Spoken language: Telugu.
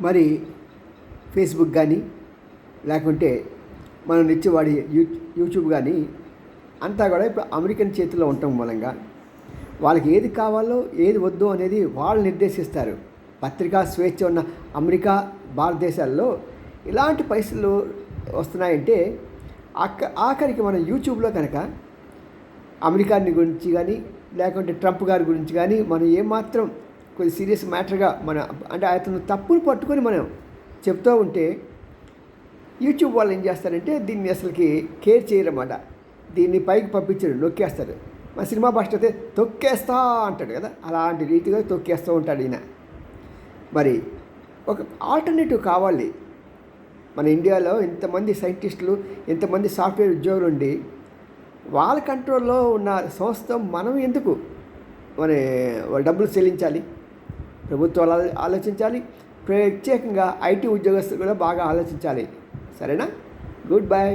మరి ఫేస్బుక్ కానీ లేకుంటే మనం నిత్యం వాడి యూట్యూబ్ కానీ అంతా కూడా ఇప్పుడు అమెరికన్ చేతిలో ఉండటం మూలంగా వాళ్ళకి ఏది కావాలో ఏది వద్దు అనేది వాళ్ళు నిర్దేశిస్తారు. పత్రికా స్వేచ్ఛ ఉన్న అమెరికా, భారతదేశాల్లో ఇలాంటి పరిస్థితులు వస్తున్నాయంటే ఆఖరికి మనం యూట్యూబ్లో కనుక అమెరికాని గురించి కానీ లేకుంటే ట్రంప్ గారి గురించి కానీ మనం ఏమాత్రం కొద్ది సీరియస్ మ్యాటర్గా మనం అంటే అతను తప్పును పట్టుకొని మనం చెప్తూ ఉంటే యూట్యూబ్ వాళ్ళు ఏం చేస్తారంటే దీన్ని అసలుకి కేర్ చేయరన్నమాట. దీన్ని పైకి పంపించరు, నొక్కేస్తారు. మన సినిమా భాష అయితే తొక్కేస్తా అంటాడు కదా, అలాంటి రీతిగా తొక్కేస్తూ ఉంటాడు ఈయన. మరి ఒక ఆల్టర్నేటివ్ కావాలి. మన ఇండియాలో ఇంతమంది సైంటిస్టులు, ఇంతమంది సాఫ్ట్వేర్ ఉద్యోగులు ఉండి వాళ్ళ కంట్రోల్లో ఉన్న సంస్థ మనం ఎందుకు మరి డబ్బులు చెల్లించాలి? ప్రభుత్వాలు ఆలోచించాలి, ప్రత్యేకంగా ఐటీ ఉద్యోగస్తులు కూడా బాగా ఆలోచించాలి. సరేనా? Good bye.